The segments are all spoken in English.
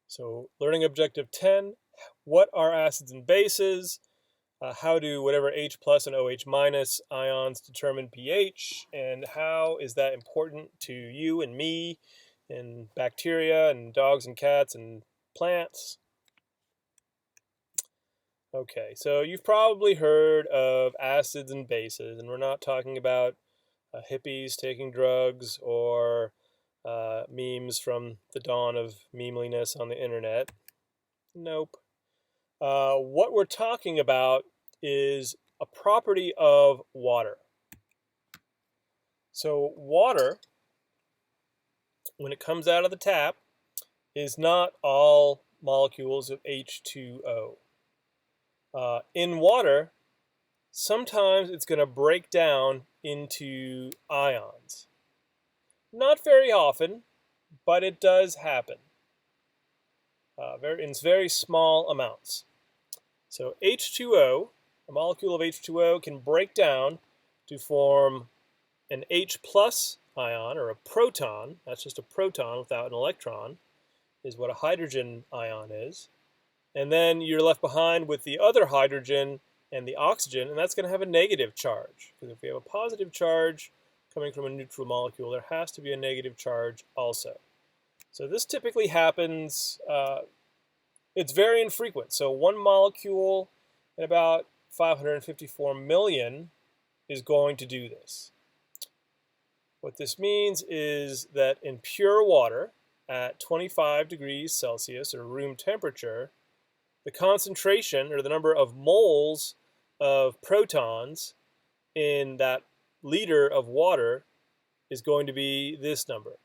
So learning objective 10, what are acids and bases? How do whatever H plus and OH minus ions determine pH? And how is that important to you and me and bacteria and dogs and cats and plants? Okay, so you've probably heard of acids and bases, and we're not talking about hippies taking drugs or memes from the dawn of memeliness on the internet. Nope. What we're talking about is a property of water. So water, when it comes out of the tap, is not all molecules of H2O. In water, sometimes it's going to break down into ions. Not very often, but it does happen in very small amounts. So H2O, a molecule of H2O, can break down to form an H plus ion, or a proton. That's just a proton without an electron, is what a hydrogen ion is. And then you're left behind with the other hydrogen and the oxygen, and that's going to have a negative charge. Because if we have a positive charge coming from a neutral molecule, there has to be a negative charge also. So this typically happens, it's very infrequent. So one molecule in about 554 million is going to do this. What this means is that in pure water at 25 degrees Celsius, or room temperature, the concentration, or the number of moles of protons in that liter of water, is going to be this number,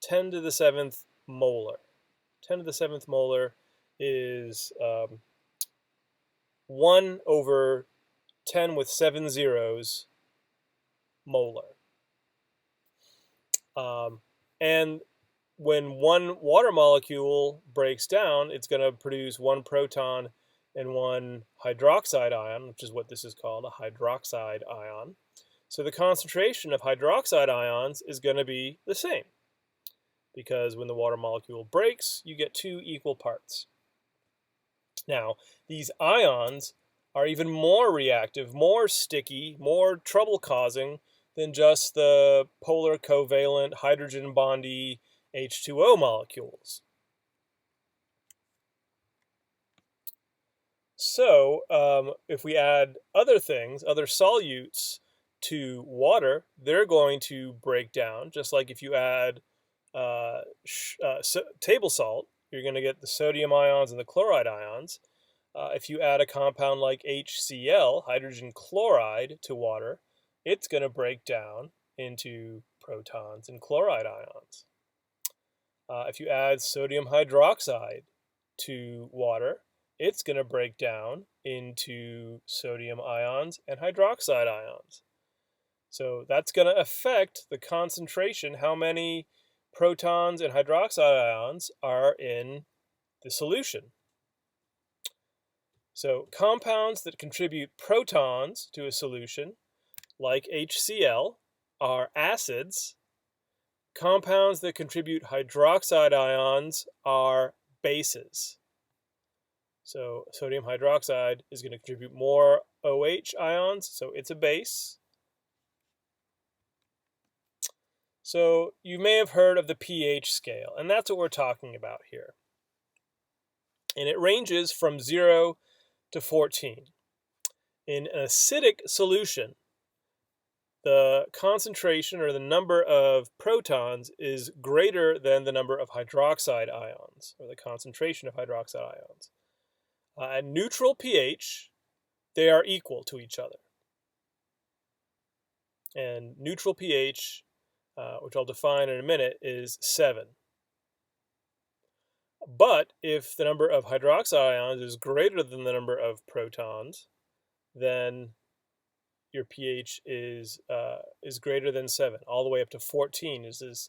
10 to the 7th molar. 10 to the 7th molar is 1 over 10 with 7 zeros molar. And when one water molecule breaks down, it's going to produce one proton and one hydroxide ion, which is what this is called, a hydroxide ion. So the concentration of hydroxide ions is going to be the same, because when the water molecule breaks, you get 2 equal parts. Now, these ions are even more reactive, more sticky, more trouble-causing than just the polar covalent hydrogen bondy H2O molecules. So if we add other things, other solutes to water, they're going to break down, just like if you add table salt, you're going to get the sodium ions and the chloride ions. If you add a compound like HCl, hydrogen chloride, to water, it's going to break down into protons and chloride ions. If you add sodium hydroxide to water, it's going to break down into sodium ions and hydroxide ions. So that's going to affect the concentration, how many protons and hydroxide ions are in the solution. So compounds that contribute protons to a solution, like HCl, are acids. Compounds that contribute hydroxide ions are bases. So sodium hydroxide is going to contribute more OH ions, so it's a base. So you may have heard of the pH scale, and that's what we're talking about here. And it ranges from 0 to 14. In an acidic solution, the concentration, or the number of protons, is greater than the number of hydroxide ions, or the concentration of hydroxide ions. At neutral pH, they are equal to each other. And neutral pH, which I'll define in a minute, is 7. But if the number of hydroxide ions is greater than the number of protons, then your pH is greater than 7. All the way up to 14 is as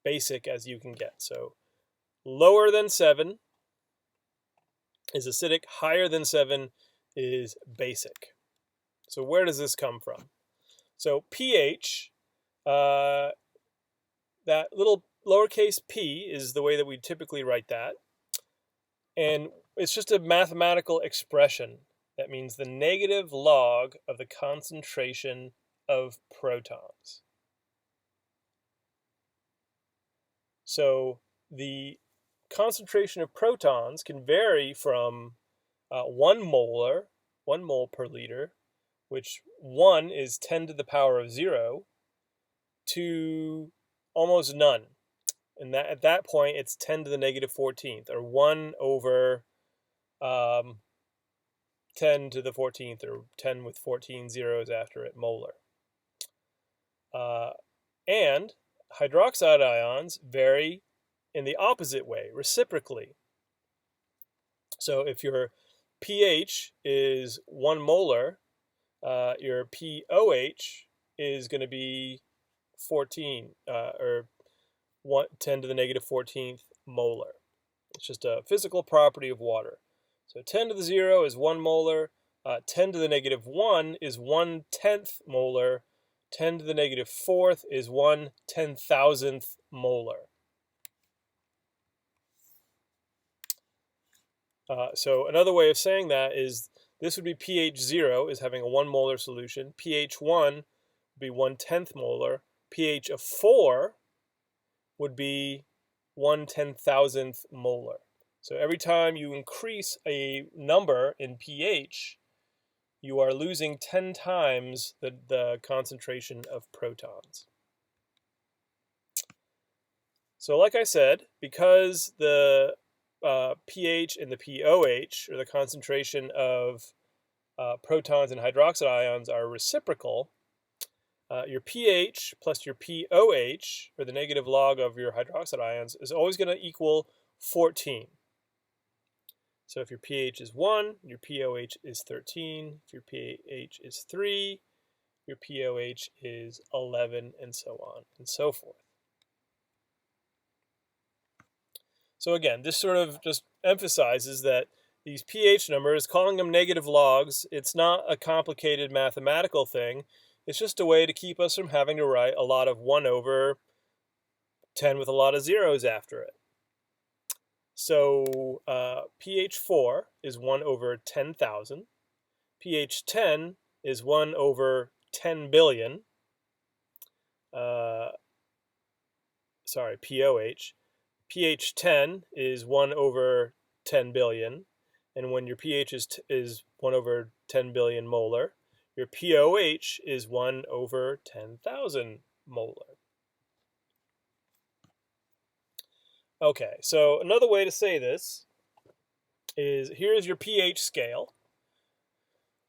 basic as you can get. So lower than 7 is acidic, higher than 7 is basic. So where does this come from? So pH, that little lowercase p is the way that we typically write that. And it's just a mathematical expression that means the negative log of the concentration of protons. So the concentration of protons can vary from 1 mole per liter, which 1 is 10 to the power of 0, to almost none. And at that point, it's 10 to the negative 14th, or 1 over 10 to the 14th, or 10 with 14 zeros after it, molar. And hydroxide ions vary in the opposite way, reciprocally. So if your pH is 1 molar, your pOH is going to be 14, or 10 to the negative 14th molar. It's just a physical property of water. So 10 to the 0 is 1 molar. 10 to the negative 1 is 1/10 molar. 10 to the negative 4th is 1/10,000th molar. So another way of saying that is this would be pH 0 is having a 1 molar solution. pH 1 would be 1/10 molar. pH of 4 would be 1/10,000th molar. So every time you increase a number in pH, you are losing 10 times the concentration of protons. So like I said, because the pH and the pOH, or the concentration of protons and hydroxide ions, are reciprocal, your pH plus your pOH, or the negative log of your hydroxide ions, is always going to equal 14. So if your pH is 1, your pOH is 13. If your pH is 3, your pOH is 11, and so on and so forth. So again, this sort of just emphasizes that these pH numbers, calling them negative logs, it's not a complicated mathematical thing. It's just a way to keep us from having to write a lot of 1 over 10 with a lot of zeros after it. So pH 4 is 1 over 10,000. pH 10 is 1 over 10 billion. pOH. pH 10 is 1 over 10 billion. And when your pH is 1 over 10 billion molar, your pOH is 1 over 10,000 molar. Okay, so another way to say this is, here's your pH scale,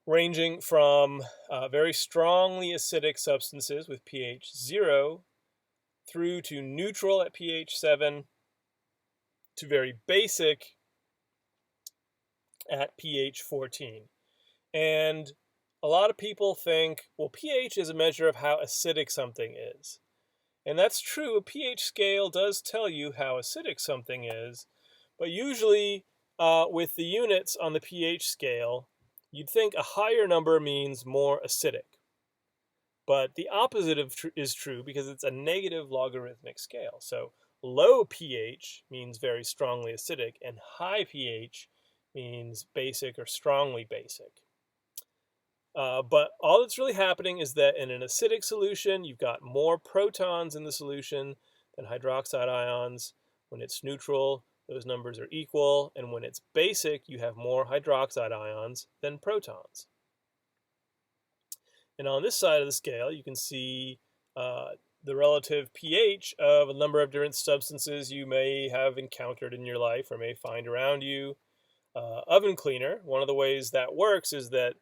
ranging from very strongly acidic substances with pH 0 through to neutral at pH 7 to very basic at pH 14. And a lot of people think, well, pH is a measure of how acidic something is. And that's true. A pH scale does tell you how acidic something is, but usually with the units on the pH scale, you'd think a higher number means more acidic. But the opposite is true, because it's a negative logarithmic scale. So low pH means very strongly acidic, and high pH means basic or strongly basic. But all that's really happening is that in an acidic solution, you've got more protons in the solution than hydroxide ions. When it's neutral, those numbers are equal. And when it's basic, you have more hydroxide ions than protons. And on this side of the scale, you can see the relative pH of a number of different substances you may have encountered in your life or may find around you. Oven cleaner, one of the ways that works is that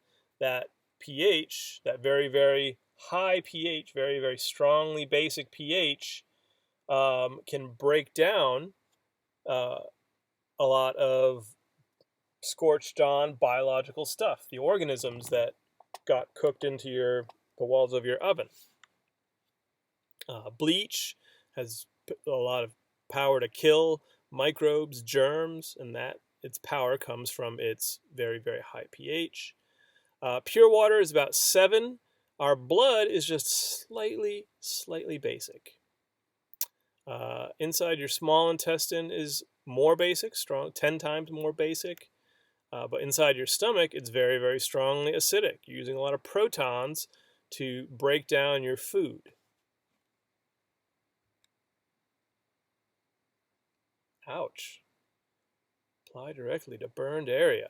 pH, that very, very high pH, very, very strongly basic pH, can break down a lot of scorched on biological stuff, the organisms that got cooked into the walls of your oven. Bleach has a lot of power to kill microbes, germs, and that its power comes from its very, very high pH. Pure water is about 7. Our blood is just slightly basic. Inside your small intestine is more basic, strong, 10 times more basic. But inside your stomach, it's very, very strongly acidic. You're using a lot of protons to break down your food. Ouch. Apply directly to burned area.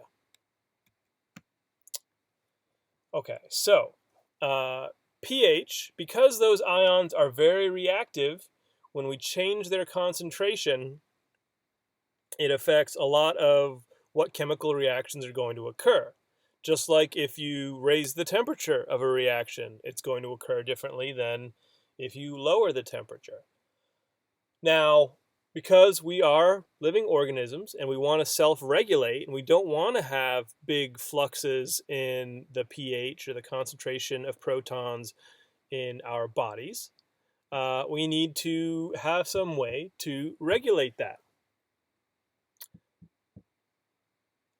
Okay, so pH, because those ions are very reactive, when we change their concentration, it affects a lot of what chemical reactions are going to occur. Just like if you raise the temperature of a reaction, it's going to occur differently than if you lower the temperature. Now, because we are living organisms and we want to self-regulate and we don't want to have big fluxes in the pH or the concentration of protons in our bodies, we need to have some way to regulate that.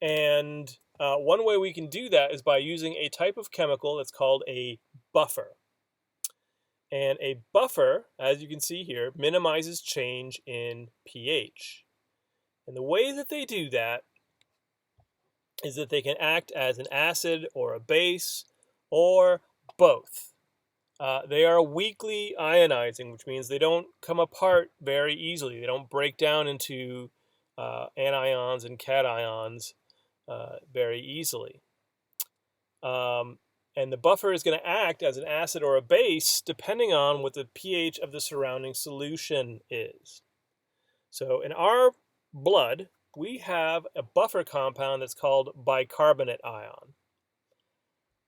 And one way we can do that is by using a type of chemical that's called a buffer. And a buffer, as you can see here, minimizes change in pH. And the way that they do that is that they can act as an acid or a base or both. They are weakly ionizing, which means they don't come apart very easily. They don't break down into anions and cations very easily. And the buffer is going to act as an acid or a base depending on what the pH of the surrounding solution is. So in our blood, we have a buffer compound that's called bicarbonate ion.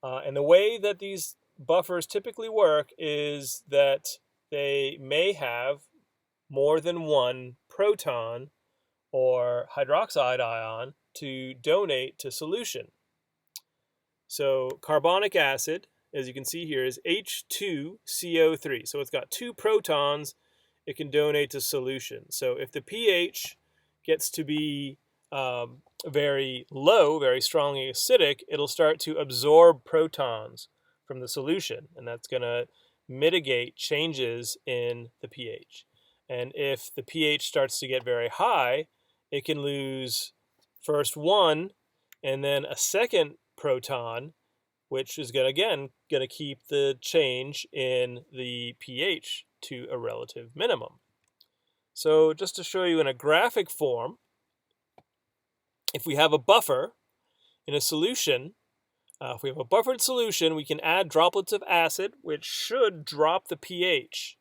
And the way that these buffers typically work is that they may have more than one proton or hydroxide ion to donate to solution. So carbonic acid, as you can see here, is H2CO3. So it's got two protons. It can donate to solution. So if the pH gets to be very low, very strongly acidic, it'll start to absorb protons from the solution, and that's going to mitigate changes in the pH. And if the pH starts to get very high, it can lose first one and then a second proton, which is going to keep the change in the pH to a relative minimum. So just to show you in a graphic form, if we have a buffer in a solution, if we have a buffered solution, we can add droplets of acid, which should drop the pH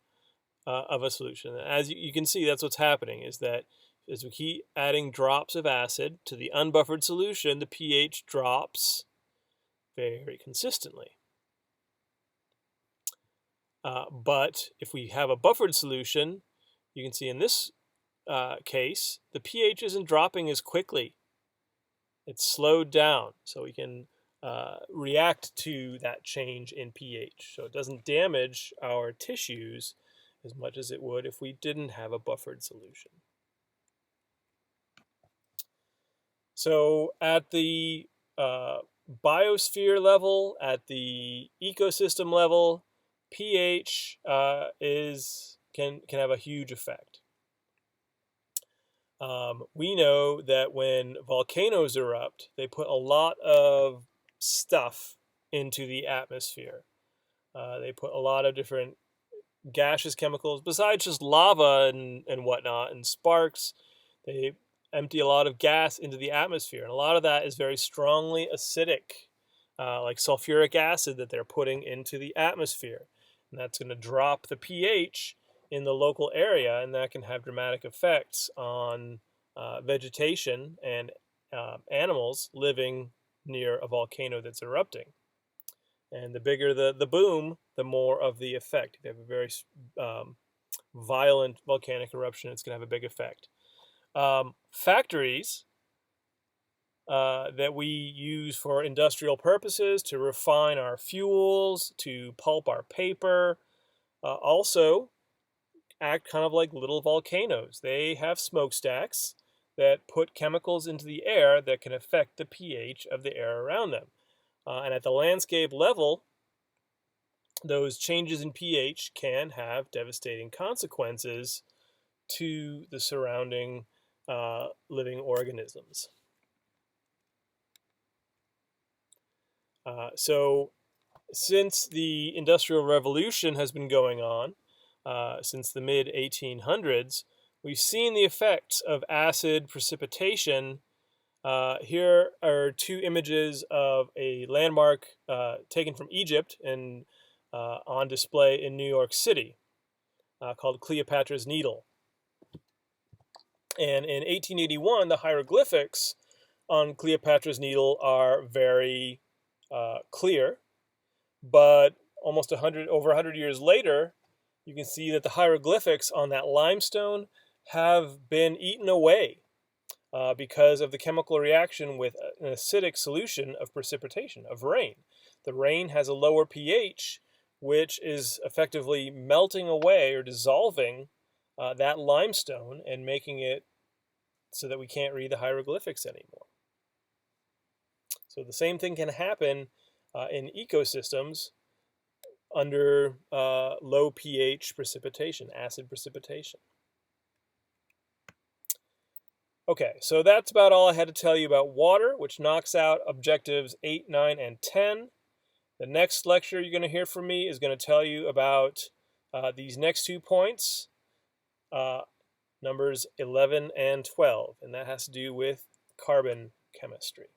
of a solution. As you can see, that's what's happening, is that as we keep adding drops of acid to the unbuffered solution, the pH drops very consistently. But if we have a buffered solution, you can see in this case, the pH isn't dropping as quickly. It's slowed down, so we can react to that change in pH. So it doesn't damage our tissues as much as it would if we didn't have a buffered solution. So at the biosphere level, at the ecosystem level, pH can have a huge effect. We know that when volcanoes erupt, they put a lot of stuff into the atmosphere. They put a lot of different gaseous chemicals, besides just lava and whatnot, and sparks. They empty a lot of gas into the atmosphere, and a lot of that is very strongly acidic, like sulfuric acid that they're putting into the atmosphere. And that's going to drop the pH in the local area, and that can have dramatic effects on vegetation and animals living near a volcano that's erupting. And the bigger the boom, the more of the effect. If you have a very violent volcanic eruption, it's going to have a big effect. Factories that we use for industrial purposes to refine our fuels, to pulp our paper, also act kind of like little volcanoes. They have smokestacks that put chemicals into the air that can affect the pH of the air around them. And at the landscape level, those changes in pH can have devastating consequences to the surrounding living organisms. So since the Industrial Revolution has been going on since the mid-1800s, we've seen the effects of acid precipitation. Here are two images of a landmark taken from Egypt and on display in New York City called Cleopatra's Needle. And in 1881, the hieroglyphics on Cleopatra's Needle are very clear, but almost over 100 years later, you can see that the hieroglyphics on that limestone have been eaten away because of the chemical reaction with an acidic solution of precipitation, of rain. The rain has a lower pH, which is effectively melting away or dissolving that limestone and making it so that we can't read the hieroglyphics anymore. So the same thing can happen in ecosystems under low pH precipitation, acid precipitation. Okay, so that's about all I had to tell you about water, which knocks out objectives 8, 9, and 10. The next lecture you're going to hear from me is going to tell you about these next 2 points, numbers 11 and 12, and that has to do with carbon chemistry.